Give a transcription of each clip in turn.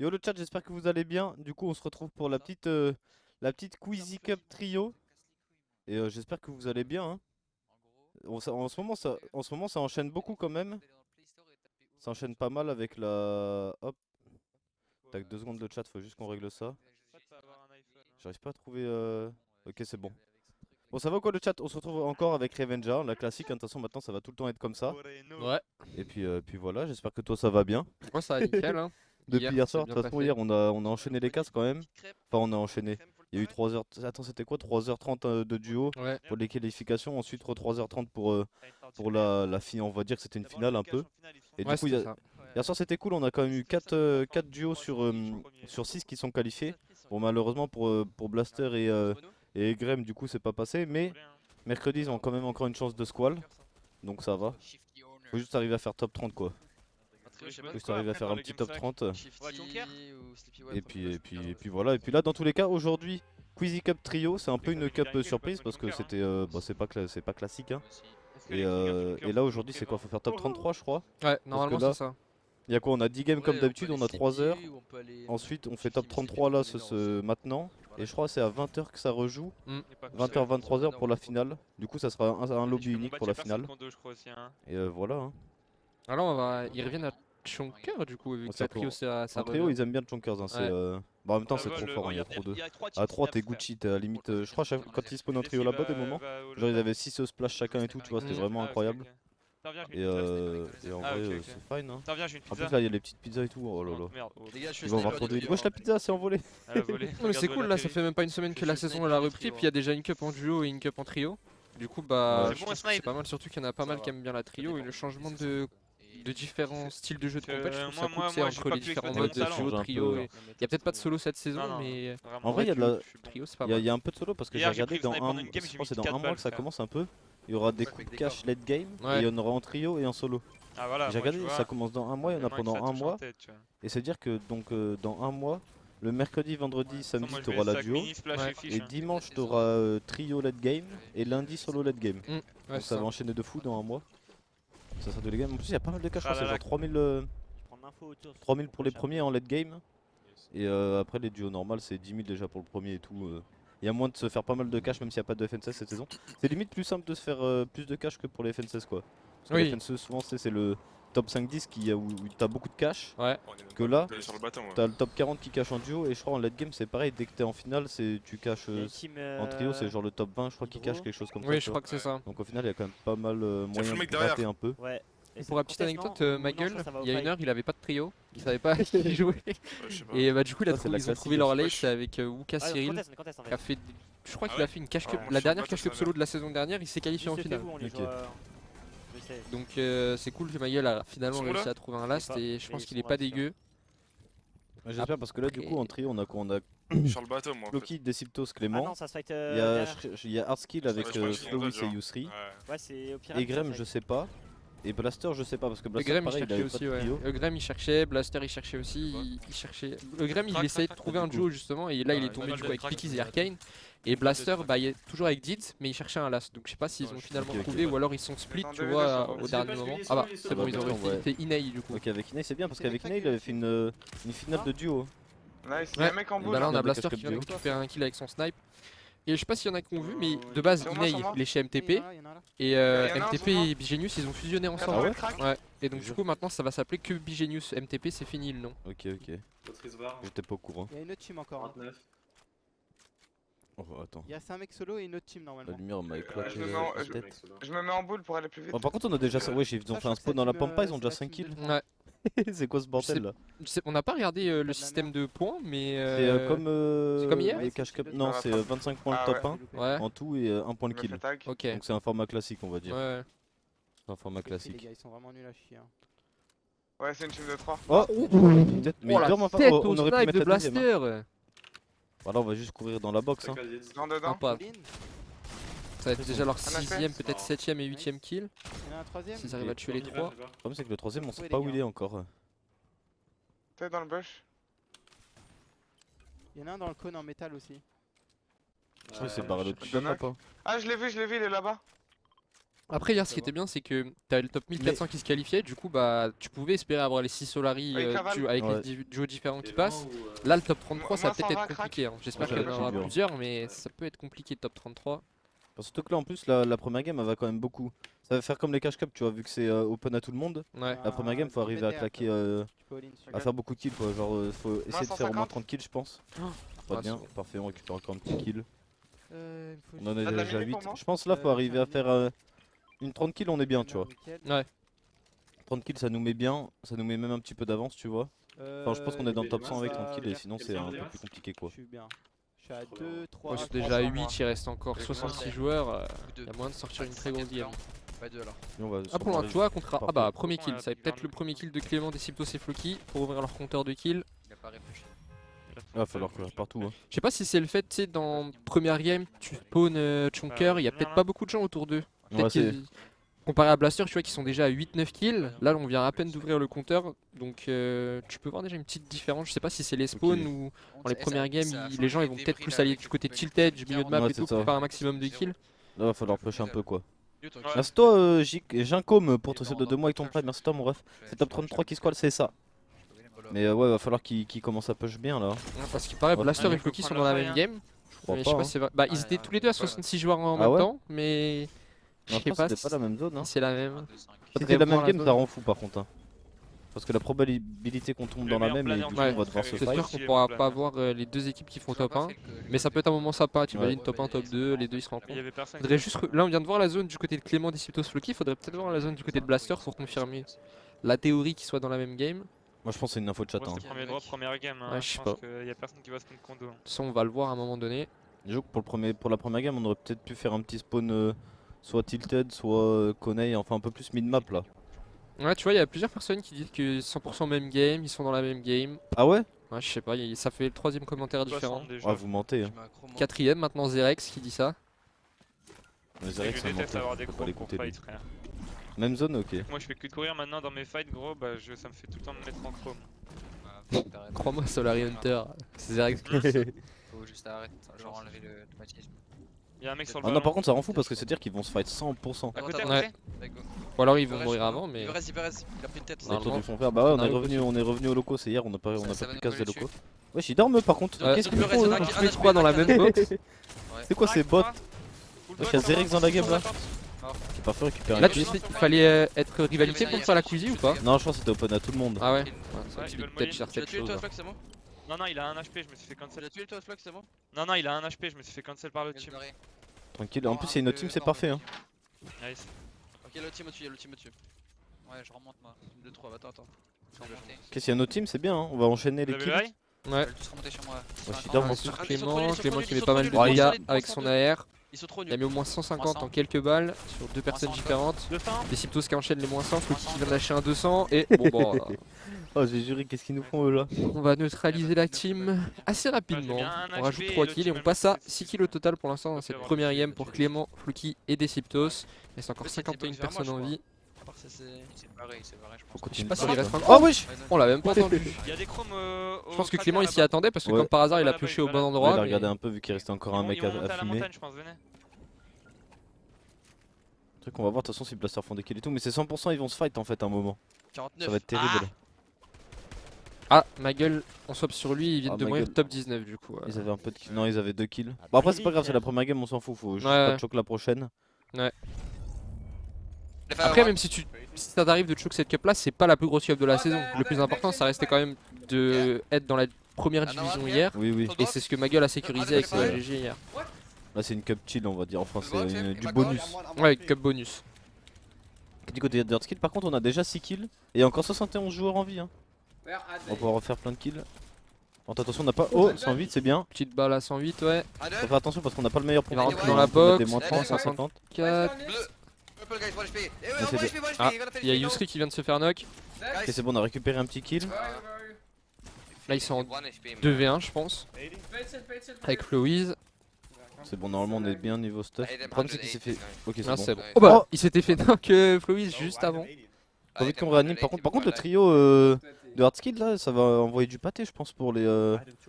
Yo le chat, j'espère que vous allez bien. Du coup, on se retrouve pour la petite Quizy Cup trio. Et j'espère que vous allez bien, hein. En ce moment, ça enchaîne beaucoup quand même. Ça enchaîne pas mal avec la... Hop, tac, 2 secondes de chat, faut juste qu'on règle ça. J'arrive pas à trouver... Ok, c'est bon. Bon, ça va quoi le chat? On se retrouve encore avec Revenja, la classique, hein. De toute façon, maintenant, ça va tout le temps être comme ça. Ouais, Et puis voilà, j'espère que toi, ça va bien. moi ça va nickel hein. Depuis hier C'est soir, de bien toute façon, passé. hier, on a enchaîné les cases quand même. Enfin, on a enchaîné. Il y a eu 3 heures. Attends, c'était quoi? 3h30 de duo Ouais, pour les qualifications. Ensuite, 3h30 pour la finale. On va dire que c'était une finale un peu. Et du ouais coup, c'était ça. hier soir, c'était cool. On a quand même eu 4 duos sur 6 qui sont qualifiés. Bon, malheureusement, pour Blaster et Grem, du coup, c'est pas passé. Mais mercredi, ils ont quand même encore une chance de squall. Donc ça va. Faut juste arriver à faire top 30 quoi. Faut juste arriver à faire un petit top 30. Et puis voilà. Et puis là, dans tous les cas, aujourd'hui, Quizy Cup Trio, c'est un peu une cup surprise parce que c'était, bah, c'est pas classique, hein. Et là, aujourd'hui, c'est quoi? Faut faire top 33, je crois. Ouais, Parce que normalement c'est là, ça. il y a quoi? On a 10 games comme d'habitude, on a 3 heures. Ensuite, on fait top 33 là maintenant. Et je crois que c'est à 20h que ça rejoue. Mm. 20h, 23h pour la finale. Du coup, ça sera un lobby unique pour la finale. Et voilà, hein. Alors ils reviennent à Chonker du coup, vu que C'est la trio ça en trio, revient. ils aiment bien le Chonkers, hein. Ouais. Bah, en même temps, c'est trop fort, hein, il y a trop d'eux. À 3, t'es Gucci, t'es à la limite. Je crois quand ils spawnent en trio là-bas, des moments, genre ils avaient 6 splash chacun et tout, tu vois, c'était vraiment incroyable. Et en vrai, c'est fine, hein. En plus, là, il y a les petites pizzas et tout, oh là là. Ils vont avoir trop de. Wesh, la pizza, c'est envolé! Non mais c'est cool là, ça fait même pas une semaine que la saison elle a repris, puis il y a déjà une cup en duo et une cup en trio. Du coup bah Ouais. je trouve que c'est pas mal, surtout qu'il y en a pas mal qui aiment bien la trio et le changement de différents styles de jeu de compète, je trouve ça cool, tu sais, entre les différents modes de Ça duo, change un trio. peu. Il y a peut-être pas de solo cette saison, mais En vrai, il y a de la. trio c'est pas Il mal. y a un peu de solo parce que j'ai regardé je crois que c'est dans un mois que ça commence un peu. Il y aura des coups de cash late game et il Ouais, y en aura en trio et en solo. J'ai regardé, ça commence dans un mois, il y en a pendant un mois. Et c'est dire que donc dans un mois, le mercredi, vendredi, samedi, t'auras la duo. Ouais. Et dimanche, t'auras trio late game. Et lundi, solo late game. Ouais, Donc c'est ça ça. va enchaîner de fou dans un mois. Ça sera de late game. En plus, il y a pas mal de cash, je crois, c'est genre 3000 pour les premiers en late game. Et après, les duos normales, c'est 10 000 déjà pour le premier et tout. Il y a moins de se faire pas mal de cash, même s'il n'y a pas de FN16 cette saison. C'est limite plus simple de se faire plus de cash que pour les FN16 quoi. Parce que les Oui, FN16, souvent, c'est le top 5-10 où t'as beaucoup de cash. ouais. Que là, t'as le top 40 qui cache en duo. Et je crois en late game, c'est pareil. Dès que t'es en finale, tu caches. En trio, c'est genre le top 20, je crois, qui cache quelque chose comme ça. Oui, Tu je vois. crois que c'est ça. Donc au final, il y a quand même pas mal moyen mec de gratter derrière. un peu. Ouais. Et Pour la petite anecdote, ma gueule, gueule, il y a une heure, il avait pas de trio, il savait pas à qui il jouait. Je sais pas. Et bah du coup, Ça, c'est la ils ont classique trouvé leur aussi. late avec Wuka Cyril, qui a fait, je crois qu'il a fait une cash cup, moi, la je dernière sais pas, cash ça cup va solo de la saison dernière, il s'est qualifié en finale. Donc c'est cool que Maguel a finalement Ils sont réussi là à trouver un last et je mais pense ils qu'il est sont pas là, c'est dégueu. Ah, J'espère parce que là, du coup, en trio, on a quoi? On a Sur le bateau, moi. En fait. Loki, Deciptos, Ah Clément. non, ça se fight Il y a, derrière. il y a Hardskill avec Ouais, je crois qu'ils sont Flowis là, et Yusri. Ouais, c'est au pire. Et Grem, je sais pas. Et Blaster, je sais pas parce que Blaster, Grem il pareil, il cherchait avait pas aussi, de ouais. trio. Grem il cherchait, Blaster il cherchait aussi, il cherchait. Grem il essayait de trouver un duo justement et là il est tombé du coup avec Pickies et Arcane. Et Blaster bah il est toujours avec Dids mais il cherchait un last. Donc je sais pas s'ils ont finalement ok, trouvé ou alors ils sont split tu vois au dernier moment. Ah bah c'est bon, ils ont réussi. C'était Inei du coup. Ok, avec Inei, c'est bien parce qu'avec Inei, il avait fait une finale de duo. Nice, il y a un mec en Et bout bah là là. on a de Blaster cash qui vient de cup duo. récupérer un kill avec son snipe. Et je sais pas s'il y en a qui ont vu mais de base Sur moi, Inei sur moi. il est chez MTP et y en a un MTP sur moi. et Bigenius ils ont fusionné Ah ensemble. ouais Ouais. Et donc du coup maintenant ça va s'appeler que Bigenius MTP, c'est fini le nom. Ok, ok. J'étais pas au courant. Il y a une autre team encore. hein. Oh, attends. Il y a 5 mecs solo et une autre team La normalement. lumière m'a éclaté je me mets la tête. Je me mets en boule pour aller plus vite. Bon, par contre, on a déjà. Ouais, ils ont Ça, fait un je crois spawn que dans la c'est pampa, team, ils ont déjà c'est 5 la team kills. de Ouais. C'est quoi ce bordel là? On n'a pas regardé de le la système merde. de points, mais. C'est comme, c'est comme hier les cash cup. Ouais, Non, c'est c'est le 25 points Ah le top ouais. 1 Ouais, en tout et 1 point Je le me kill. fais tag. ok. Donc c'est un format classique, on va dire. Ouais. C'est un format Les classique. gars, ils sont vraiment nuls à chier. hein. Ouais, c'est une team de 3. Oh, peut-être. Mais Oh la vraiment, tête on au aurait pu snipe mettre de la deuxième. Hein. Blaster. Voilà, on va juste courir dans la box. Hein. Dans dedans. Sympa. Colin, Ça va être déjà leur On a fait 6ème, peut-être 7ème et 8ème kill. il y en a un troisième. S'ils arrivent à tuer les 3. Le problème, c'est que le troisième, on sait Ouais, pas les où il gars. est encore. T'es dans le bush. Il y en a un dans le cône en métal aussi. Je crois que c'est barré l'autre. Tu je donnes là knock. pas? Ah, je l'ai vu, il est là-bas. Après hier ce qui était bien c'est que t'avais le top 1400 qui se qualifiait, du coup bah tu pouvais espérer avoir les 6 Solari Ouais, cavale. avec Ouais. les duos différents qui passent. Là le top 33 ça va Moi, peut-être sans être rack, compliqué, hein. J'espère Ouais, qu'il y en c'est aura dur. plusieurs mais ça peut être compliqué le top 33. Surtout que là en plus la première game elle va quand même beaucoup. Ça va faire comme les cash cup, tu vois, vu que c'est open à tout le monde. Ouais. La première game faut arriver à claquer, Tu peux all-in dessus. à faire beaucoup de kills quoi. Genre faut essayer de faire au moins 150. 30 kills je pense. Pas Ah, bien, c'est bon. parfait, on récupère encore un petit kill. Il me faut On en juste- a de la déjà mini pour 8. moi Je pense là faut arriver à faire une 30 kills, on est bien tu vois. Nickel. Ouais. 30 kills ça nous met bien, ça nous met même un petit peu d'avance tu vois. Enfin je pense qu'on est dans le top 100 avec 30 kills et sinon c'est un peu plus compliqué quoi. Je suis bien. Je suis à 2, 3. Moi je suis déjà à 300, 8, il reste encore 66 joueurs, il y a moyen de sortir une très grosse game. Pas deux alors. Et on va Ah pour sûrement l'instant, contre... Ah bah Parfait. premier kill, ça va être peut-être le premier kill de Clément, des Siptos et Floki pour ouvrir leur compteur de kills. Il a pas réfléchi. Il va falloir courir partout hein. Je sais pas si c'est le fait, tu sais, dans première game, tu spawn Chonker, il y a peut-être pas beaucoup de gens autour d'eux. Peut-être Ouais, c'est- qu'ils- comparé à Blaster, tu vois, qui sont déjà à 8-9 kills. Là, on vient à peine d'ouvrir le compteur, donc tu peux voir déjà une petite différence. Je sais pas si c'est les spawns Ok. ou dans les premières games, les gens ils vont peut-être plus aller du côté tilted, du milieu de map Ouais, et c'est tout, ça. pour faire un maximum de kills. Là va falloir pusher un peu quoi. Ouais. Merci toi Gincom pour ton sub de 2 mois avec ton prime, merci toi mon ref. C'est top 33 qui squale, c'est ça. Mais ouais va falloir qu'il commence à push bien là. Ouais, parce qu'il paraît Ouais. Blaster Ouais, et Floki faut sont prendre dans la la même feuille, game. Je crois Mais je sais pas. pas Hein. si c'est vrai. Bah, ils Ouais, étaient ouais. tous les deux à 66 joueurs en Ah même ouais temps, mais je sais Après pas c'était si pas la même zone hein. si c'est la même. Si Faudrait c'était la voir même la game zone. ça rend fou par contre hein. Parce que la probabilité qu'on tombe Le dans la meilleur même et planeur du du coup Ouais, on va devoir se C'est fight. sûr fight. qu'on pourra pas voir les deux équipes qui font top 1, mais ça peut être un moment sympa, t'imagines Ouais. top 1, top 2, les deux ils se Il y rencontrent. avait personne. Faudrait juste là on vient de voir la zone du côté de Clément des Siptos Floki, faudrait peut-être voir la zone du côté de Blaster pour confirmer la théorie qu'ils soient dans la même game. Moi je pense que c'est une info de chat Moi, hein. c'était premier drop, première game. hein. Ouais, je Je sais pense pas. qu'il y a personne qui va se prendre condo. Ça on va le voir à un moment donné. Je trouve que pour la première game on aurait peut-être pu faire un petit spawn soit tilted, soit Konei, enfin un peu plus mid-map là. Ouais, tu vois, il y a plusieurs personnes qui disent que 100% même game, ils sont dans la même game. Ah ouais? Ouais, je sais pas, ça fait le troisième commentaire différent. 60 déjà. Ouais vous mentez hein. Quatrième maintenant Zerex qui dit ça. Mais Je c'est vrai que ça déteste mentait, avoir des faut pas gros pour l'écouter lui. fight, frère. Même zone ok. Moi, je fais que de courir maintenant dans mes fights, gros. Bah, ça me fait tout le temps me mettre en chrome. Crois-moi, Solari Hunter, c'est Zerex. Faut juste arrêter, genre enlever l'automatisme. Il y a un mec sur le Ah non ballon. par contre ça rend fou parce que c'est dire qu'ils vont se fight 100%. À côté, à Ouais. côté. Ou alors ils vont mourir avant, mais. Il reste, il a pris une tête. Les Non, tours non. du fond vert, bah ouais on On est arrive revenu aux locaux, c'est hier, on n'a pas Ça pu va nous casser les coller locaux. Wesh ils dorment par contre, Ouais. qu'est-ce qu'ils Le reste, font il y en a eux qui- Tous les trois dans la même box. C'est quoi ces bots? Full Wesh bot, y'a Zerex dans la game là? Mort. J'ai pas fait récupérer Là, un tu kill. sais, il fallait être rivalité pour faire la Queasy ou pas? Non je crois que c'était open à tout le monde. Ah ouais? Ouais, Ça ils explique veulent peut-être molly. Tu l'as certaines tué choses. toi, hein. Flock, c'est bon? Non, non, il a un HP, je me suis fait Tu cancel. l'as tué toi, Flock, c'est bon? Non, non, il a un HP, je me suis fait cancel par le team. Tranquille, en plus il y a une autre team, c'est parfait hein. Nice. Ok, le team au-dessus, Ouais, je remonte moi. 2, 3, attends. Je vais remonter. Qu'est-ce qu'il y a une autre team, c'est bien hein, on va enchaîner Vous les avez kills. le high? Ouais. Ils veulent tous remonter sur moi. Ouais, Ils sont Shida, à- moi Sur ils sont trop Clément, nuls, ils sont Clément trop qui nuls, met pas mal ils de sont trop nuls, dégâts ils avec sont son nuls. AR. Ils sont trop Il a nuls. mis au moins 150 en 100. quelques balles sur deux personnes 100, différentes. 200. Les Siptos qui enchaînent les moins 100, Floki qui vient de lâcher un 200 et bon bon, Oh j'ai juré, qu'est-ce qu'ils nous font eux là? on va neutraliser la team assez rapidement. On rajoute 3 kills et on passe à 6 kills au total pour l'instant dans cette première game pour Clément, Floki et des Siptos. Il reste encore 51 personnes en vie. À part ça, c'est pareil, je Faut pense. continuer. pas s'il reste Oh encore. wesh! On l'a même pas entendu. Il y a des chromes Je pense que Clément il s'y attendait parce que Ouais. comme par hasard il a Voilà, pioché au bon voilà. Ouais, il endroit. a mais- regardé un peu vu qu'il restait encore un mec Ils vont monter à à la fumer. montagne, je pense, venez. Le truc on va voir de toute façon si Blaster font des kills et tout, mais c'est 100% ils vont se fight en fait à un moment. 49. Ça va être terrible. Ah, ma gueule, on swap sur lui, il vient Ah, de ma mourir gueule. top 19 du coup. Ils avaient un peu de kills. Non, ils avaient 2 kills. Bon, après, c'est pas grave, c'est la première game, on s'en fout. Faut juste Ouais. pas de choc la prochaine. Après, même si ça t'arrive de choke cette cup là, c'est pas la plus grosse cup de la saison. Le plus important, ça restait quand même de être dans la première division hier. Oui, oui. Et c'est ce que ma gueule a sécurisé avec Ouais. ses GG hier. Là, c'est une cup chill, on va dire. Enfin, c'est du Bah, bonus. Ouais, cup bonus. Du côté de Dirt Skill, par contre, on a déjà 6 kills. Et encore 71 joueurs en vie. Hein. On va pouvoir refaire plein de kills. Bon, attention, on n'a pas. Oh, 108, c'est bien. Petite balle à 108, ouais. Faut faire attention parce qu'on n'a pas le meilleur Il va point. rentrer dans la box. Des moins 30, 150. 4. Ah, il y a Yusri qui vient de se faire knock. Ok, c'est bon, on a récupéré un petit kill. Là, ils sont en 2v1, je pense. Avec Flowiz. C'est bon, normalement, on est bien niveau stuff. Le problème, c'est qu'il s'est fait. Ok, c'est Ah, bon. c'est bon. Oh bah, il s'était fait knock Flowiz juste avant. Faut vite qu'on réanime. Par contre, le trio de hard skill là, ça va envoyer du pâté je pense pour les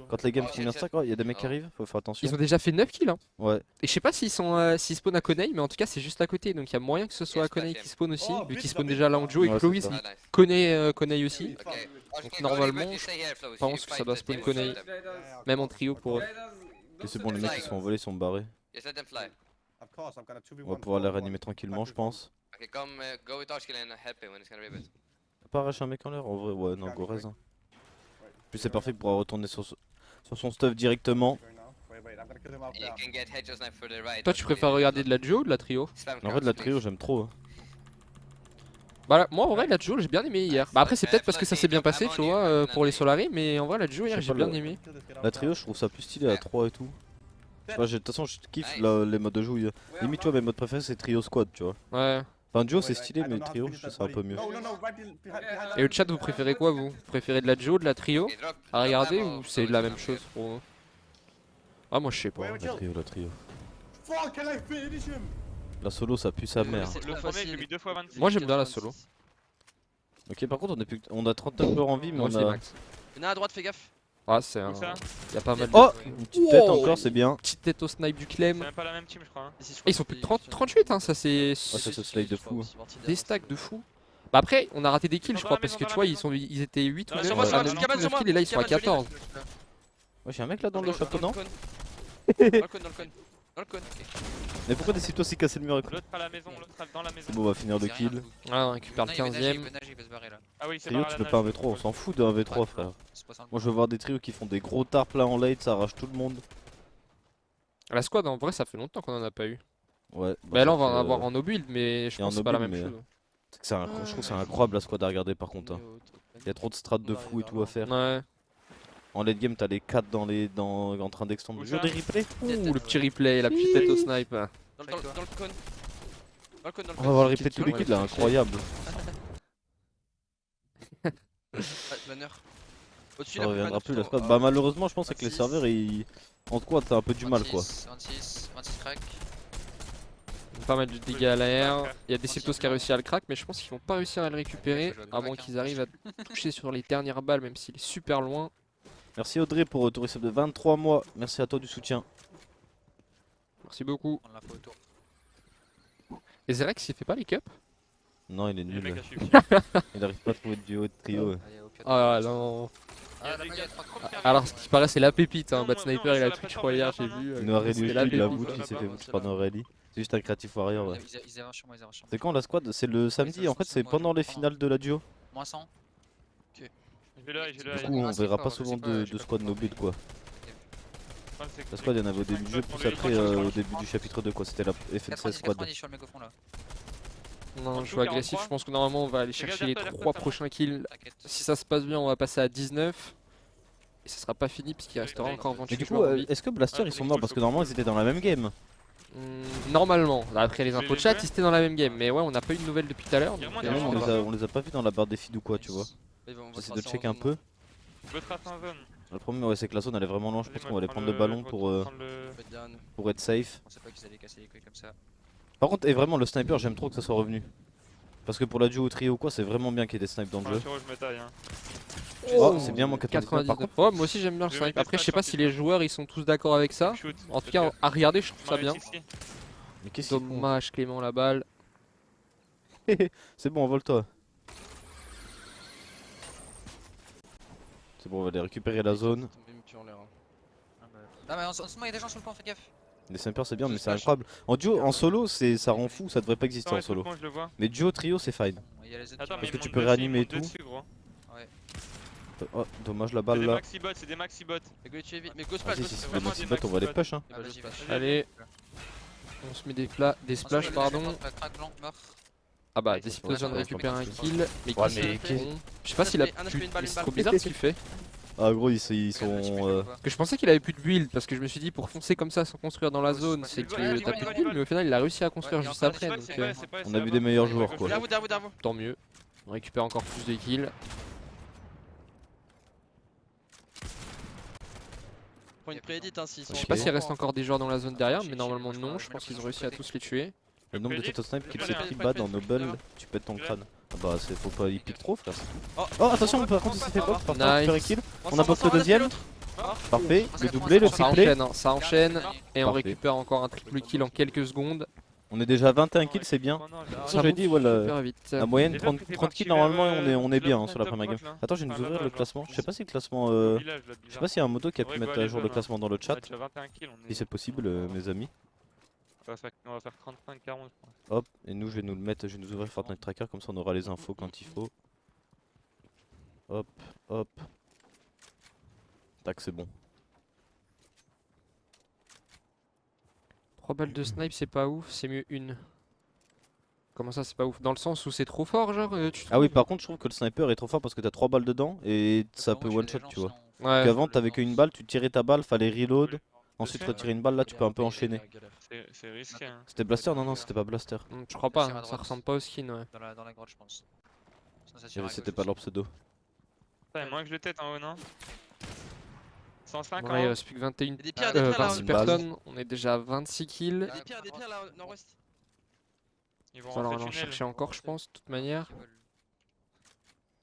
quand les games font bien ça, il y a des mecs qui arrivent, faut faire attention. Ils ont déjà fait 9 kills hein. Ouais. Et je sais pas s'ils sont s'ils spawnent à Konei, mais en tout cas c'est juste à côté, donc il y a moyen que ce soit à Konei qui spawn aussi, vu qu'ils spawnent déjà là en duo et Ouais, Chloé c'est ça. il connaît Konei aussi. Donc normalement je pense que ça doit spawn Konei, même en trio pour eux. Ok, c'est bon, les mecs qui sont envolés sont barrés. On va pouvoir les réanimer tranquillement je pense. T'as pas arraché un mec en l'air en vrai? Ouais, non, go raise. En plus c'est parfait pour pouvoir retourner sur son stuff directement. Toi tu préfères regarder de la duo ou de la trio? En vrai de la trio j'aime trop. Hein. Bah là, moi en vrai la duo j'ai bien aimé hier. Bah après c'est peut-être parce que ça s'est bien passé tu vois pour les Solari, mais en vrai la duo hier Je sais j'ai pas, bien aimé. La trio je trouve ça plus stylé à 3 et tout. Je sais pas, de toute façon je kiffe les modes de jeu. Limite tu vois mes modes préférés c'est trio squad tu vois. Ouais. Enfin duo c'est stylé mais trio je trouve ça un peu mieux. Et au chat vous préférez quoi vous? Vous préférez de la duo, de la trio à regarder ou c'est la même chose pour vous? Ah moi je sais pas. La trio. La solo ça pue sa mère. Le premier, j'ai mis 2 fois 26. Moi j'aime bien la solo. Ok par contre on a 39 joueurs en vie mais Moi on aussi a... max. Il y en a à droite, fais gaffe. Ah c'est un... Où ça Y'a pas mal de... Oh une petite tête Wow. encore c'est bien. Petite tête au snipe du C'est Clem. même pas la même team, je crois. Hein. Ils sont plus de 38 hein, ça c'est... ça se slide de fou. Des stacks de fou. Bah après on a raté des kills je crois parce que tu vois ils étaient 8 ou Non, 9 sur moi, sur moi, sur cabane, sur moi. kills et là ils sont à 14. Ouais j'ai un mec là dans le château non? Dans le cône, dans le cône. Dans le cône, ok. Mais pourquoi décide-toi si casser le mur avec... L'autre à la maison, l'autre dans la maison. Bon on va finir de C'est rien, kill. vous. Ah on récupère le Non, il veut nager, 15ème. il veut se barrer là. Ah oui, c'est Trio par tu la peux pas un nage, V3, on s'en fout d'un V3 frère. C'est pas ça. Moi je veux voir des trios qui font des gros tarps là en late, ça arrache tout le monde. La squad en vrai ça fait longtemps qu'on en a pas eu. Ouais. Bah là on va ça en fait, avoir en no build mais je et en pense que c'est no pas la build, même mais- chose. je trouve que c'est incroyable la squad à regarder par contre. Hein. Il y a trop de strats de fou et tout à faire. Ouais. En late game t'as les 4 en train d'extendre. Où Jure ça des replays. Ouh le petit replay, la petite tête au snipe. Dans le cône. Dans le cône, dans le On va voir le replay de Petite tous les tour, kills là, ouais. incroyable. Banner. Au-dessus Ça là, reviendra banner plus la plutôt. squad. Bah malheureusement je pense que les 26. serveurs ils... en squad t'as un peu du mal quoi. 26 crack. Pas mal de dégâts à l'air. Il y a des Septos qui a réussi à le crack mais je pense qu'ils vont pas réussir à le récupérer à moins qu'ils arrivent à toucher sur les dernières balles même s'il est super loin. Merci Audrey pour retour de 23 mois. Merci à toi du soutien. Merci beaucoup. On l'a fait autour. Et Zerex il fait pas les cups? Non il est Les nul. mecs à suivre. Il arrive pas à trouver de duo de trio. Allez, au pied. Ah non. Ah, là-bas, il y a 3 crocs qui Alors ce qui paraît c'est la pépite hein. Non, Bad non, Sniper non, il a sur la Twitch plateforme, hier il y j'ai a vu. pas, Noirelli C'était aussi, la il pépite. avoue ça qu'il va s'est pas, fait moi, boost c'est par là. Noirelli. C'est juste un créatif warrior ouais. Ils avancent sur moi, ils avancent sur moi. C'est quand la squad? C'est le samedi en fait, c'est pendant les finales de la duo. Moins 100. Je vais là, je vais là. Du coup on verra pas souvent de squad no build quoi. La squad il y en avait au début du jeu, plus après au début du chapitre 2 quoi, c'était la FNC 90, squad. 90 sur le mégaphone là. Non, je joue suis agressif, 43. je pense que normalement on va aller Fais chercher les gaffe, 3 ça prochains kills. T'inquiète. Si ça se passe bien, on va passer à 19. Et ça sera pas fini puisqu'il restera encore 28 Mais du coup, joueurs en vie. est-ce que Blaster ils sont morts parce que normalement ils étaient dans la même game? Normalement, là, après les Je vais infos de les chat, jouer. ils étaient dans la même game. Mais ouais, on n'a pas eu de nouvelles depuis tout à l'heure. Il y a donc, moins Et de même gens, on les a pas vus dans la barre des feeds ou quoi tu vois. J'essaie de check un peu. L'autre rate en zone. Le problème ouais, c'est que la zone elle est vraiment loin, je pense qu'on va aller prendre le ballon pour être safe. On sait pas qu'ils allaient casser les couilles comme ça. Par contre, et vraiment le sniper j'aime trop que ça soit revenu. Parce que pour la duo ou trio ou quoi, c'est vraiment bien qu'il y ait des snipes dans le jeu. Je me taille. Hein. Oh, c'est bien mon 99 par 99. contre. Ouais, moi aussi j'aime bien le Je vais snipe. mettre Après, des je sais pas snipes si les joueurs ils sont tous d'accord avec ça. Shoot, En tout peut-être. cas, à regarder, je trouve ça Ouais, bien. ici. Mais qu'est-ce qu'ils font? Dommage, Clément, la balle. C'est bon, envole-toi. C'est bon, on va aller récupérer la zone. Ah, mais en ce moment, il y a des gens sur le pont, fais gaffe. Les snipers c'est bien, Je mais c'est splash. incroyable. En duo, en solo, ça rend fou, ça devrait pas exister Ouais, en solo. tout le monde, je le vois. Mais duo, trio, c'est fine. Il y a les autres Attends, qui mais Parce que ils tu montent peux dessus, réanimer ils et tout. montent dessus, gros. Oh, dommage la C'est balle des là. maxi bots, c'est des maxi bots. Mais go tuer vite. Mais go splash, Vas-y, go si splash. c'est des vraiment maxi des bots, on va les maxi push hein. Ah, vas-y, vas-y. Allez, on se met des splash, pardon. Crack blanc, mort. Ah bah, Ouais, des c'est Septos vient de ouais, récupérer un je kill. Mais Ouais, qui mais c'est bon. Je sais pas s'il a Un HP, plus. une balle, Mais une c'est balle. trop bizarre ce qu'il fait. Ah gros, ils sont... Parce que je pensais qu'il avait plus de build. Parce que je me suis dit, pour foncer comme ça sans construire dans la zone, c'est que t'as plus de build. Mais au final, il a réussi à construire Ouais, juste il y a encore après. des Donc spots, on a vu des meilleurs joueurs, quoi. Derrière vous, derrière vous. tant mieux. On récupère encore plus de kills. Pour une préédite, hein, s'ils sont. Je sais pas Ok. s'il reste encore des joueurs dans la zone derrière, mais normalement non. Je pense qu'ils ont réussi à tous les tuer. Le nombre de tête au snipe qu'il Allez, s'est pris bas dans Noble, tu pètes ton crâne. Ah bah faut pas y pique trop frère. Oh, Oh attention par contre il s'est fait box, par contre Nice. récupérer kill. Bon, On ça a box va, le ça va, deuxième. l'autre. Parfait, le 3-4 doublé, le points, Ça triplé. enchaîne, hein, ça enchaîne. Et on Parfait. récupère encore un triple kill en quelques secondes. On est déjà à 21 kills, c'est bien. Ça j'ai dit, ouais, super vite. La moyenne Déjà, 30 tout est 30 parti kills normalement vers, on est bien vers sur la le première top game. là. Attends, je vais nous Enfin, ouvrir là-bas, le genre. classement. Je sais pas si le classement Au village, là, je sais pas s'il y a un moto qui a pu Ouais, mettre bah, à jour le allez, classement dans le On chat. a déjà 21 kills, on est... Si c'est possible mes amis. On va faire 35-40 je pense. Hop, et nous je vais nous le mettre, je vais nous ouvrir Fortnite Tracker comme ça on aura les infos quand il faut. Hop, hop. Tac, c'est bon. 3 balles de snipe, c'est pas ouf, c'est mieux une. Comment ça, c'est pas ouf? Dans le sens où c'est trop fort, genre tu Ah oui, trouves par contre, je trouve que le sniper est trop fort parce que t'as 3 balles dedans et ça peut one shot, tu vois. Ouais. Qu'avant t'avais qu'une balle, tu tirais ta balle, fallait reload. Ensuite retirer une balle, là tu peux un peu enchaîner. C'est risqué hein. C'était Blaster? Non, non, c'était pas Blaster. Je crois pas, Tire à hein, ça droite. ressemble pas au skin, ouais. Dans la grotte, je pense. Sinon, ça tire à C'était gauche pas aussi. leur pseudo. Putain, moins que je le tête en haut, non 105 Bon, en là, il haut. reste plus que 21, des pierres, des pierres, là, 26 une base. personnes, on est déjà à 26 kills. Des pierres là, nord-ouest. Ils vont On va rentrer en tunnel. chercher encore, je pense, de toute manière.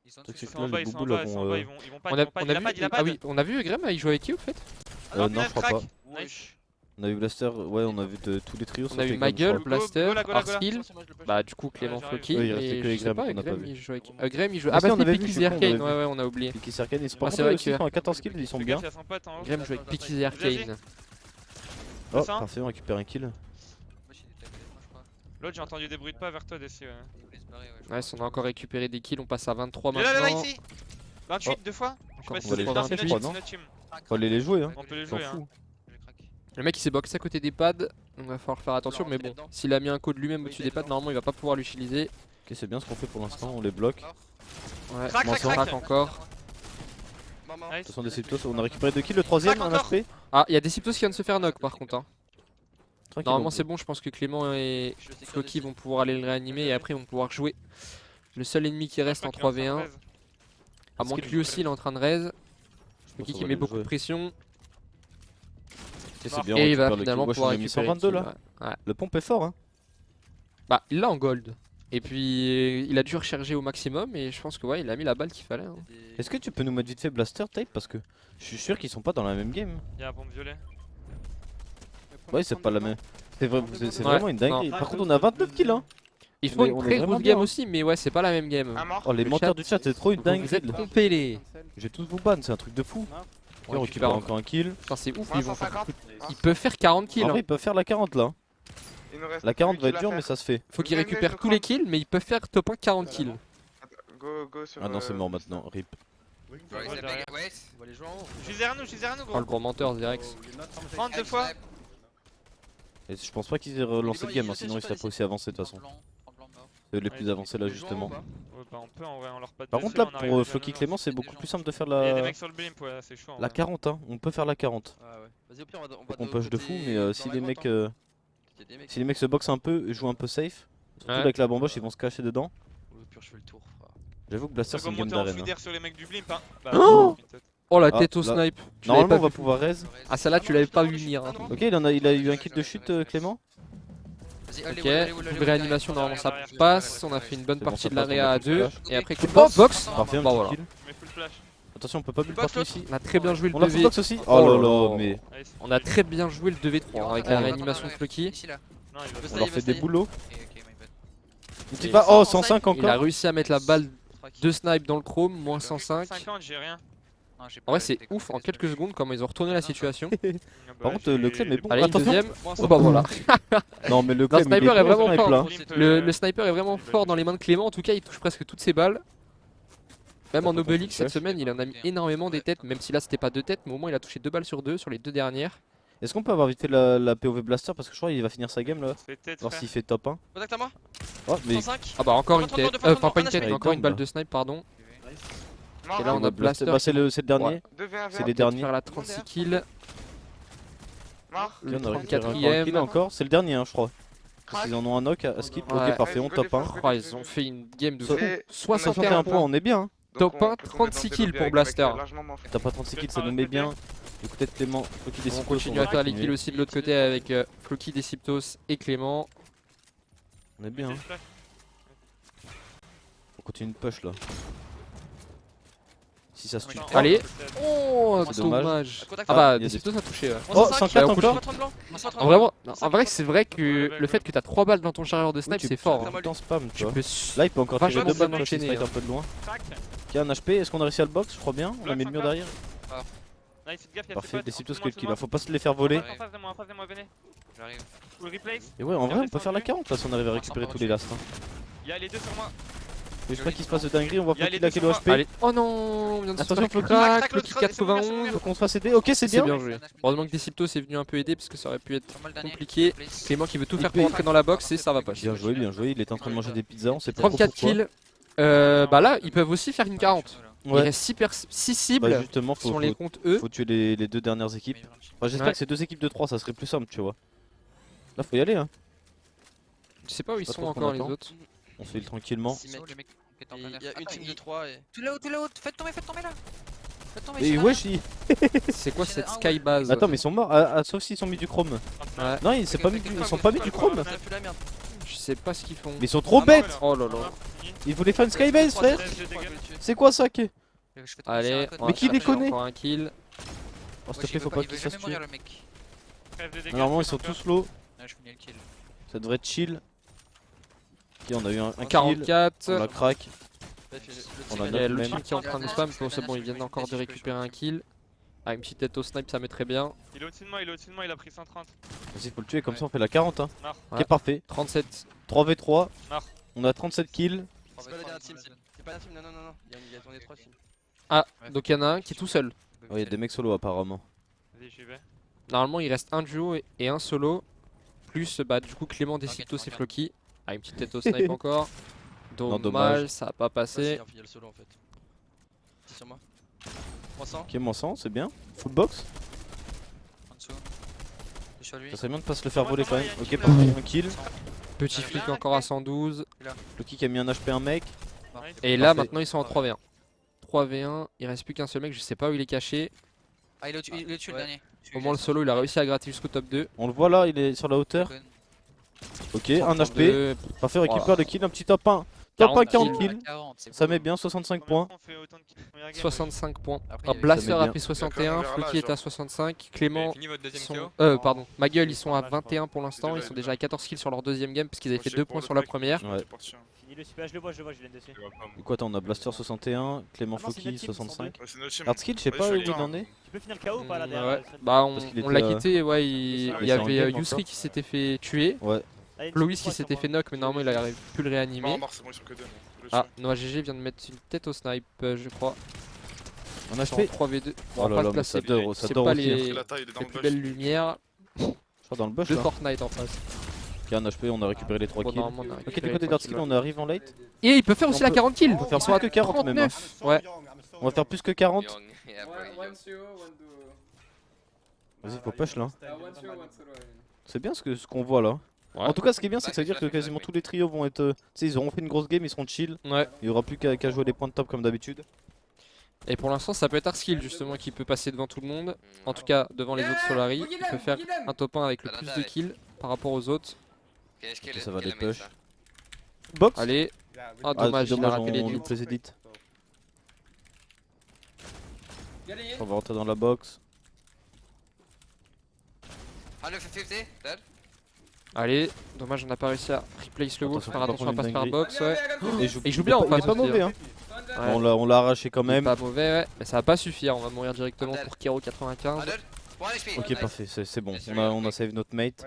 Ils sont Truc, dessus. Ils c'est sont que en là, bas, les ils sont en boubous, bas, là, ils sont vont, en bas, ils vont pas, On ils a, vont pas, on il a a vu, pas, il a pas. ah oui, on a vu Graham, il jouait avec qui au fait? non, je crois pas. Wesh. On a vu Blaster, ouais, on a vu tous les trios. On sauf a eu Egram, je Maggle, crois. Blaster, Go là, go là, go là. Arskill. Attention, moi, je le push. Bah du coup Clément j'arrive. Floki Ouais, il restait et que je sais Graham pas, qu'on a pas Graham vu. il joue avec... Graham il joue... Ah Ah si, bah on c'est avait vu, Pickles je et crois, on avait Arcane, vu. ouais ouais on a oublié. Picky Serkan, ils sont Bah, pas c'est mal vrai aussi, que- ils sont à 14 kills, ils sont Fais bien. gaffe, il y a son pote en haut. Graham joue avec Pickles et Arcane. Oh, 200. parfait, on récupère un kill. Wesh, il est tapé, moi, je crois. L'autre, j'ai entendu des bruits de pas vers toi d'ici. Il voulait se barrer, ouais, je Ouais, crois. on a encore récupéré des kills, on passe à 23 Il est là, là, maintenant. ici 28 deux fois. Encore on va les fois chercher, 28. je crois, non notre team. Faut aller les jouer, hein. On peut les J'en jouer, hein. fous. Je craque. Le mec il s'est boxé à côté des pads, donc il va falloir faire attention, mais bon, s'il a mis un code lui-même au-dessus des pads, normalement il va pas pouvoir l'utiliser. Ok, c'est bien ce qu'on fait pour l'instant, on les bloque. Ouais, Crac, on crac, s'en crac. craque encore. Maman. Nice. Ce sont des Septos, on a récupéré 2 kills, le troisième, Crac un encore. HP. Ah, il y a des Siptos qui viennent de se faire knock par contre. Hein. Tranquille, Normalement on c'est peut. bon, je pense que Clément et Je le sécure Floki dessus. vont pouvoir aller le réanimer et après ils vont pouvoir jouer. Le seul ennemi qui reste en 3v1, à moins que lui aussi il est en train de raise. Je pense Floki qu'on qui va met les beaucoup de jouer. pression. Ok, c'est bien, on Et il va récupère le kill. finalement Wesh, on pouvoir a mis récupérer 122 le là. kill, ouais. Le pompe est fort, hein. Bah il l'a en gold. Et puis il a dû recharger au maximum et je pense que ouais il a mis la balle qu'il fallait. Hein. Est-ce que tu peux nous mettre vite fait Blaster Tape parce que je suis sûr qu'ils sont pas dans la même game. Il y a un pompe violet. Ouais, c'est pas la même. C'est Ouais, vraiment une dinguerie. non. Par contre, on a 29 kills, hein. Ils font On est une très vraiment grosse bien, game hein. aussi mais ouais c'est pas la même game. Un mort. Oh, les Le menteurs chat, du chat, c'est trop une Vous êtes dinguerie. trompés les. Je vais tous vous ban, c'est un truc de fou. Ok, on récupère encore un kill. Putain c'est ouf, Moins ils vont faire... 150. Ils peuvent faire 40 kills. En hein. vrai, ils peuvent faire la 40 là. Il nous reste La 40 plus va qu'il être à dur, faire. mais ça se fait. Faut qu'ils Venez, récupèrent je tous les crois. kills mais ils peuvent faire top 1 40 kills. Go sur. Ah non, c'est mort maintenant. Rip. Ouais, Ouais, c'est derrière. big, ouais, on va les jouer en haut. Je suis derrière nous, je suis derrière nous, Oh gros. le gros menteur direct. 32 fois. Et je pense pas qu'ils aient relancé le game, hein, sinon ils seraient pas aussi avancés de toute façon. C'est les plus avancés là justement. Ouais, bah on peut en vrai, on leur patte Par dessus, contre là, on arrive pour déjà Floki dedans. Clément, c'est beaucoup plus simple de faire Il y a des la mecs sur le blimp, ouais, c'est chaud. en la vrai. 40, hein. On peut faire la 40. Vas-y, au pire, on va Faut qu'on push de fou, mais si les mecs Si si les mecs se boxent un peu et jouent un peu safe, surtout Ouais. avec la bamboche, ils vont se cacher dedans. Au pire, je fais le tour, frère. J'avoue que Blaster Ça c'est va une game monter en d'arène. fluidaire sur les mecs du blimp, hein. Bah, Oh une tête. Oh la Ah, tête au là. snipe. Tu l'avais Normalement, pas on va vu. pouvoir raise. Ah celle-là tu l'avais pas vu venir. Hein. Ok, il a eu un kill de chute Clément. Vas-y, Ok, allez, une réanimation normalement ça derrière, passe, on a fait une bonne C'est bon, partie ça de passe, l'area on va à tout 2 flash. et après Oh, box. Parfait, un Bah petit voilà. kill. Mais full flash. Attention, on peut pas build Box, partout box. ici. On a très bien joué le On a full 2v. box aussi. Oh Oh là là là, là. mais Nice. On a très bien joué le 2v3 avec la réanimation de Floki. Ici là. Non, il va Le on faire. leur fait des boulots. Ok, my bad. Une petite va- Oh, 105 Il a encore. réussi à mettre la balle Crac. de snipe dans le chrome, moins 105. 50, j'ai rien. Non, j'ai En pas vrai été c'est connecté ouf, en sur quelques le secondes comment ils ont retourné la situation. Par contre, le claim est bon. Allez une Attention. deuxième. Oh bah voilà. Non, mais le Non, claim, sniper il est bon, vraiment snipe, fort. là. Le sniper est vraiment fort dans les mains de Clément, en tout cas il touche presque toutes ses balles. Même en T'as pas Obelix fait de cette semaine il en a mis énormément des têtes, même si là c'était pas 2 têtes, mais au moins il a touché 2 balles sur 2 sur les 2 dernières. Est-ce qu'on peut avoir vite fait la POV Blaster parce que je crois qu'il va finir sa game là. Peut-être. Voir s'il fait top 1. Contact à moi. Oh, mais 105. Ah bah encore une Prends-toi tête, de enfin pas une un tête, HP. mais encore une balle Là. de snipe pardon. Mort, Et là, on a Blaster Bah, c'est qui le dernier. Ouais. 2v1, C'est les derniers. Faire la 36 kills, Mort. le Ok, on a récupéré encore un kill 34ème. encore. C'est le dernier, hein, je crois. Parce Crac. qu'ils en ont un knock à skip. Ouais. Ok, parfait, on Go, top 1. go, Oh, ils ont fait une game de fou. Et 61 points, on est bien. hein. Top donc on 1, peut tomber 36 dans kills des pour lobbies Blaster. avec largement moins. T'as pas 36 kills, ça nous met bien. Écoutez Clément, Floki des On Siptos, continue va à faire les continuer. kills aussi de l'autre côté avec Floki, Deciptos et Clément. On est bien. hein. On continue de push là. Si ça se tue. Attends, Allez. peut-être. Oh, C'est dommage. dommage. Contact. Ah bah, il y a des- Decipto ça a touché. Ouais. Oh, 105, 104 bah, encore. 130 blanc. 130 En, vraiment, non, en vrai, c'est vrai que le fait que t'as 3 balles dans ton chargeur de snipe, tu c'est peux fort. tout hein. le temps spam, tu Tu vois. peux Là, il peut encore tirer vachement 2 balles bien s'il se enchaîner, fight hein. un peu de loin. Crac. Ok, un HP, est-ce qu'on a réussi à le box? Je crois bien. On a mis le mur derrière. Nice, faites gaffe, y'a Parfait, des ses Ciptos potes. skill kill là, faut pas se les faire voler. En face de moi, venez. J'arrive. Full replace. Et ouais, en vrai, on peut faire la 40 là si on arrive à récupérer tous les lasts. Hein. Y'a les deux sur moi. Mais je sais pas qu'il se passe de dinguerie, on va Il y a Floki les là deux quel sur HP. Allez. Oh non, on vient de se Attention, faire Floki. crack, Crac, Floki l'autre, c'est bon, 91. Faut qu'on se fasse aider. Ok, c'est C'est bien. bien joué. Heureusement que Decipto est venu un peu aider parce que ça aurait pu être Pas mal d'années. compliqué. Please. Clément qui veut tout Il faire peut- pour rentrer dans la box et ça va pas. Bien joué, il était en train de manger des pizzas, on sait pas trop 34 pourquoi. kills. Bah là, ils peuvent aussi faire une 40. Il Ouais, reste 6 cibles bah justement, si on les compte eux. faut tuer les deux dernières équipes. Enfin, j'espère Ouais. que ces deux équipes de 3 ça serait plus simple, tu vois. Là, faut y aller, hein. Je sais pas où ils Pas sont trop ce qu'on encore les attend. autres. On se file tranquillement. 6 mecs. Les mecs qui étaient en Et plein il air. y a une Attends, team il- de 3 et. Tout là-haut. Faites tomber là. Faites tomber. Et c'est là. wesh, il- C'est quoi C'est cette un, sky ouais. base? Attends, mais ils sont morts, sauf s'ils ont mis du chrome. Ouais. Non, ils sont pas mis du chrome. Ça pue la merde. Je sais pas ce qu'ils font. Mais ils sont trop Ah, bêtes. Oh là là. Ils voulaient faire une skybase, frère. Je dégage. C'est quoi ça qui Je fais tomber Allez, sur un on code. va Mais qui les chercher connaît encore un kill. Oh, s'il te plaît, faut pas qu'ils se fassent tuer. mourir le mec. Normalement, ils sont tous low. Ouais, je finis le kill. Ça devrait être chill. Ok, on a eu un kill. 44. On la crack. On a Il y a notre le même. team qui est en train de spam. Bon, c'est bon, ils viennent encore de récupérer un kill. Ah, une petite tête au snipe, ça mettrait bien. Il est au-dessus de moi, il a pris 130. Vas-y, faut le tuer, comme ça on fait la 40. Hein. Mort. Ok, Ouais. parfait. 37. 3v3. Mort. On a 37 kills. C'est pas la dernière team. C'est pas la team. Non. Il y a tourné 3 teams. Ah, donc il y en a un qui est tout seul. Ouais, il y a des mecs solo apparemment. Vas-y, j'y vais. Normalement, il reste un duo et un solo. Plus, bah, du coup, Clément, Deciptos et regarde. Floki. Ah, une petite tête au snipe encore. Non, Dommage, dommage. ça a pas passé. Il y a le solo en fait. C'est sur moi. 300 Ok, moi 100, c'est bien. Full box. en dessous. Je suis à lui. Ça serait bien de pas se le faire voler quand même. Ok, Ouais, parfait, un kill. Petit flic encore à 112. Floki qui a mis un HP un mec. Et là, Parfait. maintenant, ils sont en 3v1. 3v1, il reste plus qu'un seul mec, je sais pas où il est caché. Ah, il est au-dessus le dernier. Au moins, le solo, il a réussi à gratter jusqu'au top 2. On le voit là, il est sur la hauteur. Ok, un HP. 32. Parfait, récupère Voilà. le kill, un petit top 1. Top 1, 40 kills. kills. Ça met bien, 65 points. 65 points. Après, Alors, Blaster met a bien. pris 61, Floki est à 65, Clément Fini votre deuxième sont... KO pardon, ma gueule ils sont à 21 pour l'instant, ils sont déjà à 14 kills sur leur deuxième game parce qu'ils avaient fait 2 points sur la première. Ouais. Fini le super, je le vois, je viens dessus. Du coup, attends, on a Blaster 61, Clément Ah non, c'est Floki notre team, 65. Ouais, c'est notre team. Hardskill, je sais Ouais, pas je où suis il là. en est. Tu peux finir le KO ou pas là Mm, derrière ouais. Bah Parce qu'il on était, l'a quitté, ouais, il il y était en avait game Yusri encore. qui s'était fait tuer, Ouais. Loïs qui s'était fait knock mais normalement il aurait pu le réanimer. Mort, mort, c'est bon, ils sont que deux. Ah, Noah GG vient de mettre une tête au snipe je crois. On Ils a sont HP. en 3v2. Oh On là va là, se mais ça placer. dort, ça C'est dort pas aussi. hein. les, La taille, il est dans les le plus bush. belles lumières Je crois dans le bush de là. Fortnite en face. Ok, un HP, on a récupéré les 3 Bon, kills. normalement, on a Ok, récupéré du côté les d'Hardskill, trois on arrive en late. kills. Et il peut faire aussi On la peut- 40 kills. on peut faire Ils sont à plus que 40 même, hein. 39. Ouais. On va faire plus que 40. Vas-y, faut push là. C'est bien ce qu'on voit là. Ouais. En tout cas, ce qui est bien, c'est que ça veut dire que quasiment tous les trios vont être. Tu sais, ils auront fait une grosse game, ils seront chill. Ouais. Il y aura plus qu'à jouer les points de top comme d'habitude. Et pour l'instant, ça peut être Hardskill justement qui peut passer devant tout le monde. En tout cas, devant les autres Solari. Il peut faire un top 1 avec le plus de kills par rapport aux autres. Ça va des push. Box. Allez. Ah, Ah, dommage, il a dommage, raté les on duels. loupe les edits. On va rentrer dans la box. Allez, dommage, on n'a pas réussi à replace le wolf. Attention, Faire faut pas attention à prendre passer une par box, ouais. Et il joue bien en il est face pas aussi, mauvais, hein. Ouais. On l'a arraché quand Il est même. pas mauvais, ouais. Mais ça va pas suffire, on va mourir directement pour Kero 95. Ok, parfait, c'est bon. On a save notre mate.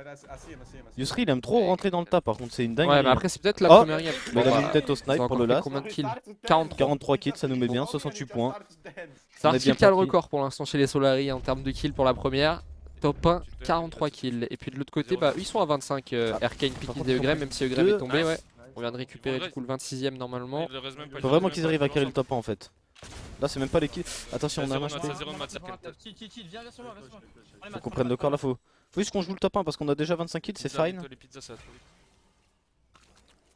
Yusri, il aime trop rentrer dans le tas, par contre, c'est une dingue. Ouais, mais après, c'est peut-être la Oh, première game. Mais il a Bon, mis bah, une tête au ils snipe ont pour encore le fait last. combien de kills 43. 43 kills, ça nous met bien, 68 points. C'est On est Hardskill bien qui a le parti. record pour l'instant chez les Solari en termes de kills pour la première. Top 1, 43 kills. Et puis de l'autre côté, bah, eux, ils sont à 25. Arcane, Pikis contre, et ils sont Eugrem, même si Eugrem deux. est tombé, ouais. On vient de récupérer du coup le 26ème normalement. Faut vraiment qu'ils arrivent à carrer le top 1 en fait. Là, c'est même pas les kills. Attention, on a un HP. Faut qu'on prenne le corps là, faut juste qu'on joue le top 1 parce qu'on a déjà 25 kills, c'est fine. Les pizzas, ça va trop vite.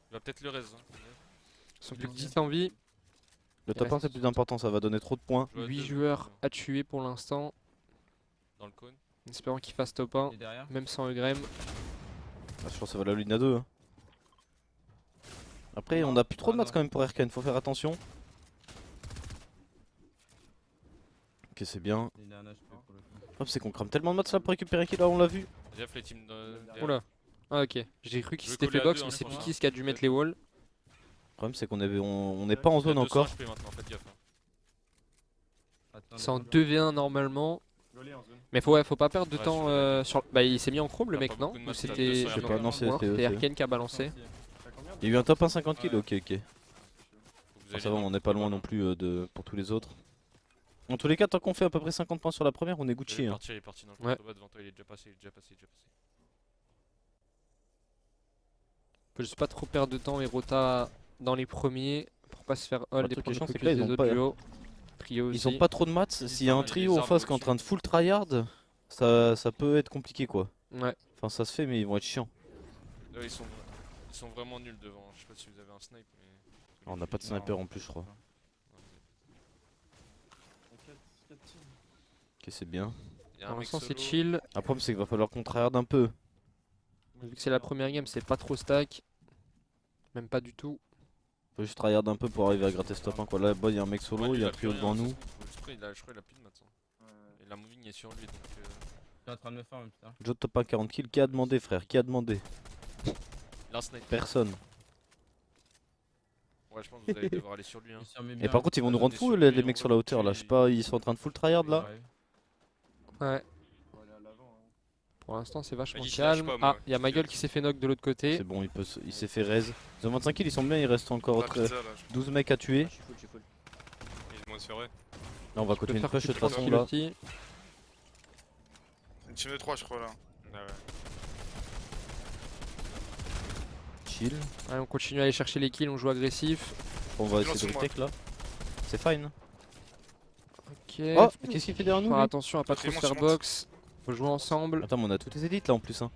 Il va peut-être le raise. Ils sont plus que 10 en vie. Le top 1 c'est plus important, ça va donner trop de points. 8 joueurs à tuer pour l'instant. Dans le cône. En espérant qu'ils fassent top 1, même sans Eugrem. Ah, je pense que ça va la lune à 2. Après, on a plus trop de mats quand même pour Arkane, faut faire attention. Ok, c'est bien. Il a un HP pour le coup. Le problème, c'est qu'on crame tellement de mats là pour récupérer un kill, là, on l'a vu. Jeff, les teams de. Oula. Ah ok, j'ai cru qu'il Je vais s'était coller fait à box deux, mais hein, c'est je pense. Pikis qui a dû mettre les walls. Le problème, c'est qu'on on n'est pas en zone encore. HP maintenant, faites gaffe. Attends, C'est en d'accord. 2v1 normalement. Golé en zone. Mais faut pas perdre de Ouais, temps je suis sur... Bah il s'est mis en chrome le T'as mec pas non beaucoup de Ou matchs, t'as c'était... 200, Je sais pas, non, c'est C'est Arkane qui a balancé. Il y a eu un top 1 50 kills, ok, ok. Vous Ah, allez ça va, dans on le n'est pas coup, loin voilà. non plus pour tous les autres. En tous les cas, tant qu'on fait à peu près 50 points sur la première, on est Il Gucci. est Hein. parti, il est parti dans le Ouais. contre bas devant toi, il est déjà passé, il est déjà passé, il est déjà passé. Faut juste pas trop perdre de temps et rota dans les premiers pour pas se faire hold Le et truc prendre qui est chiant, le c'est que focus là, ils des ont autres pas- duos. Trio aussi. Ils ont pas trop de mats. S'il y a un trio en face qui est en train de full tryhard, ça peut être compliqué quoi. Ouais. Enfin, ça se fait, mais ils vont être chiants. Là, ils sont vraiment nuls devant. Je sais pas si vous avez un snipe, mais. Ah, on n'a pas de sniper en plus, je crois. Ok, c'est bien. Il y a un Pour mec l'instant c'est solo. chill. Le problème, c'est qu'il va falloir qu'on tryhard un peu. Vu que c'est la première game c'est pas trop stack. Même pas du tout. Faut juste tryhard un peu pour arriver à gratter ce top 1 quoi. Là, il y a un mec Ouais, solo, lui, il y a a un trio plus devant rien, nous. ça se trouve. Je crois qu'il a plus de maths. Et la moving est sur lui donc. Je suis en train de me faire même putain. Joe top 1 40 kills. Qui a demandé, frère? Qui a demandé? Il a un snipe. Personne. Ouais, je pense que vous allez devoir aller sur lui. Hein. Il s'y remet Et bien. par contre, ils vont nous on rendre est fous sur les lui, mecs on sur va la hauteur là. Je sais pas, ils sont en train de full tryhard là. Ouais. Ouais. Pour l'instant c'est vachement Vas-y, je lâche calme. pas, moi. Ah, il y a ma gueule qui s'est fait knock de l'autre côté. C'est bon, il s'est fait raise. Ils ont 25 kills, ils sont bien, il reste encore La pizza, là, 12 mecs à tuer. Je suis full. il est moins serré. Là, on va Tu peux continuer de faire push de plus toute de façon 30 là. aussi. Une team de 3, je crois, là. Ah ouais. Chill. Allez, on continue à aller chercher les kills, on joue agressif. On va Silence essayer de sur moi. retake là. C'est fine. Ok. Oh, qu'est-ce qu'il fait derrière nous Faire lui? attention à pas trop se Quatrième, faire on se monte. box. Faut jouer ensemble. Attends, mais on a toutes les élites là en plus. Hein.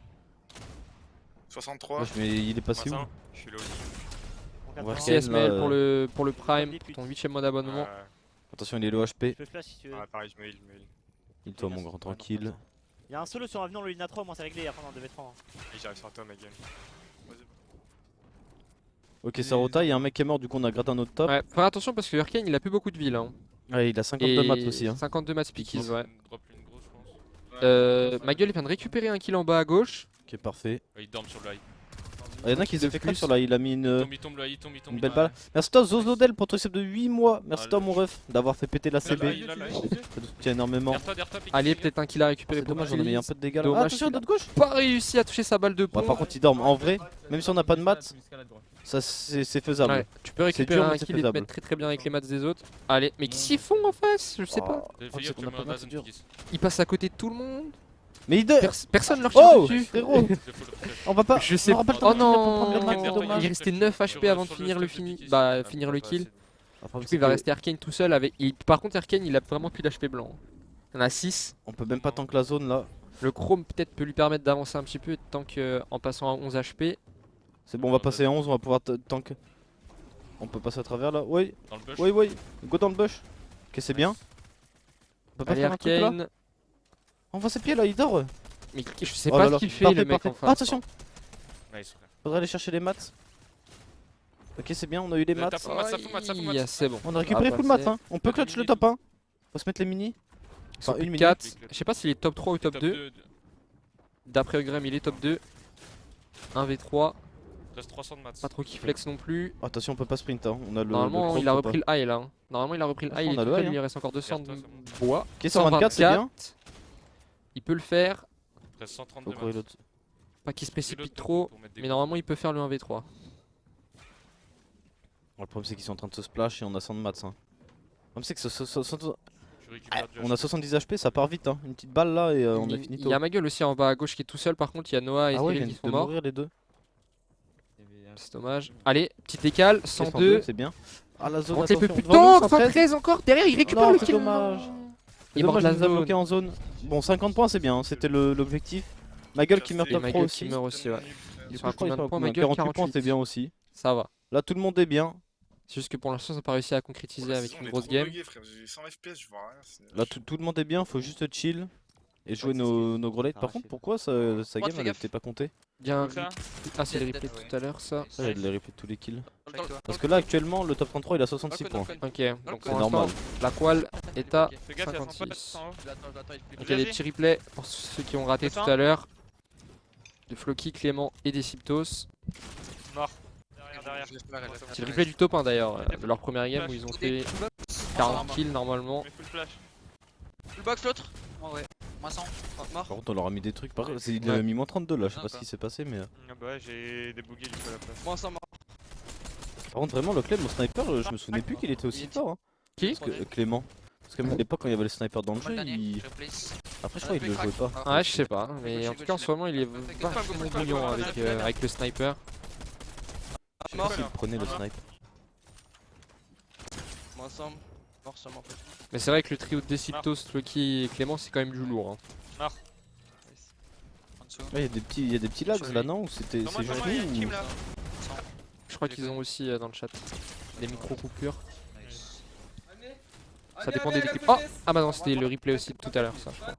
63. Wesh, mais il est passé où? Vincent, je suis là aussi. On va Merci Ken, Asmael là, pour le prime, Comme pour ton 8ème mois d'abonnement. Attention, il est low HP. Je peux flash si tu veux. Ouais, pareil, je me heal, Il toi, mon grand, tranquille. Il y a un solo sur un venant, le Lina 3, moi c'est réglé, après on en 2v3. Et j'arrive sur toi, ma game. Ok, ça rota, il y a un mec qui est mort, du coup on a gratté un autre top. Ouais, faire attention parce que Hurricane il a plus beaucoup de vie là. Hein. Ouais, il a 52 Et mats aussi. Hein. 52 mats Pikis, ouais. Drop une grosse, je pense. Ma gueule il vient de récupérer un kill en bas à gauche. Ok, parfait. Ouais, il dorme sur le high. Ah, il y en a qui se fait crack sur là, il a mis Il tombe le high, il tombe. une belle balle. Merci toi Zozodel pour ton sub de 8 mois. Merci Ah, toi le- mon ref d'avoir fait péter la Là, là, CB. il a là, Ça nous soutient énormément. derrière toi, Pikis, Allez, les gars. peut-être un kill à récupérer C'est pour dommage, on a mis un peu de dégâts là. Dommage, Ah, attention à il a- notre gauche. Pas réussi à toucher sa balle de Ouais, pont. par contre, il dorme. En vrai, même si on n'a pas de maths, ça c'est faisable. Ouais, tu peux récupérer dur, mais un c'est kill et te faisable. mettre très très bien avec les maths des autres. Allez, mais qu'est-ce qu'ils font en face? Je sais pas. Fais c'est gaffe, qu'on tu a mets pas un de maths, Dazon, c'est dur. Pikis. Ils passent à côté de tout le monde. Mais il Personne leur tire Oh dessus. frérot, Je full refresh. on va pas. Je sais on aura pas le pas. temps Oh de prendre le non. match, c'est dommage. Il restait 9 HP avant de finir le stuff de fini. Pikis. Bah, Ah, finir pas le assez. kill. Après, Du coup, c'est il va que rester Arkane tout seul avec. Par contre, Arkane il a vraiment plus d'HP blanc. Il y en a 6. On peut même pas tank la zone là. Le chrome peut-être peut lui permettre d'avancer un petit peu tant qu'en passant à 11 HP. C'est bon, on va passer à 11, on va pouvoir tank. On peut passer à travers là. Oui, Dans le bush. oui, oui. Go dans le bush. Ok, c'est bien. On peut pas Allez, faire un truc là. Arkane. On voit ses pieds là, il dort. Mais je sais Oh pas là ce là. qu'il fait Parfait, le mec parfait. en face. Attention, Nice, frère. faudrait aller chercher les maths. Ok, c'est bien, on a eu les maths. T'as full mat, ça full mat, ça full Aïe, mat. c'est bon. On a récupéré Ah, full bah, maths, hein. On peut Pas de clutch le mini top tout. 1. Faut se mettre les mini. Ils sont Enfin, plus une de minute. 4. Je sais pas s'il est top 3 ou top 2. 2. D'après Eugram, il est top 2. 1v3. Reste 300 de maths. Pas trop qui flex non plus. Attention, on peut pas sprint. Hein. On a le. Normalement, le il a croc, repris faut le high là. Hein. Normalement, il a repris le Franchement, high. Il on a est le tout seul, high, il reste encore 200 de Regarde, ça, bois. pas. Ok, 124, c'est bien. Il peut le faire. Reste 132 Faut courir maths. l'autre. Pas qu'il se précipite l'autre trop. pour mettre des Mais coups. normalement, il peut faire le 1v3. Le problème, c'est qu'ils sont en train de se splash et on a 100 de maths. Hein. Le problème, c'est que Je récupère du on a 70 HP, ça part vite. Hein. Une petite balle là et on a Il fini. y a ma gueule aussi en bas à gauche qui est tout seul. Par contre, il y a Noah et Ah ouais, ils Cyril qui viennent sont de morts. mourir les deux. C'est dommage. Allez, petit écale. Ok, 102. c'est bien. Ah la zone, Montez peu attention. plus. Devant nous, Putain, 113. 113 encore. Derrière, il récupère non, le c'est kill. dommage. Il Dommage, borde la il nous a bloqué zone. en zone. Bon, 50 points, c'est bien. Hein. C'était l'objectif. Ma gueule qui meurt Et top ma 3 gueule qui aussi. meurt aussi, ouais. Du Ils coup, sont à je crois combien qu'ils sont de à points, ma combien gueule 48 points, c'est 48. bien aussi. Ça va. Là, tout le monde est bien. C'est juste que pour l'instant, ça n'a pas réussi à concrétiser avec une grosse game. J'ai 100 FPS, je vois rien. c'est- Là, tout le monde est bien. Faut juste chill et jouer nos gros lates. Par contre, pourquoi sa Moi, game fais elle gaffe. était pas comptée? Il y a un... Donc là, Ah, c'est le Dead, replay ouais. tout à l'heure, ça. Ça, j'ai les replays de tous les kills. Avec toi. Parce que là actuellement le top 33 il a 66 points. Ok, donc C'est pour normal. l'instant, la qual est à Fais gaffe, il y a 100 potes 56. en haut. Donc il y a des petits replays pour ceux qui ont raté tout à l'heure. De Floki, Clément et des Syptos. Mort. Derrière. C'est le replay du top 1 d'ailleurs, de leur première game où ils ont fait 40 kills normalement. Mais full flash. Full box l'autre. Oh ouais. Moins 100. Mort. Par contre on leur a mis des trucs, par contre il Ouais. a mis moins 32 là, je sais pas Ah, ce qui s'est passé mais... Ah bah ouais, j'ai débooké du coup à la place. Moins 100 mort. Par contre vraiment le Clem, mon sniper, je me souvenais plus qu'il était aussi fort hein. Qui Parce que, Clément. Parce que même à l'époque quand il y avait le sniper dans le Moi jeu, le dernier. il... Je replace. après je crois qu'il le jouait pas. Ah ouais, je sais pas, mais en tout cas en ce moment il est vachement bouillant avec le sniper. Je sais pas s'il prenait le snipe. Moins 100. Mort sûrement en fait. Mais c'est vrai que le trio de Syptos, Floki et Clément c'est quand même du lourd. Hein. En dessous. Ouais, il y a des petits lags là non? Ou c'était Non, moi, c'est juste il y a une nous team ou... là. Je crois qu'ils ont aussi dans le chat des micro-coupures. Nice. Ça dépend des équipes. Oh! Ah bah non, c'était le replay aussi de tout à l'heure ça. Je crois.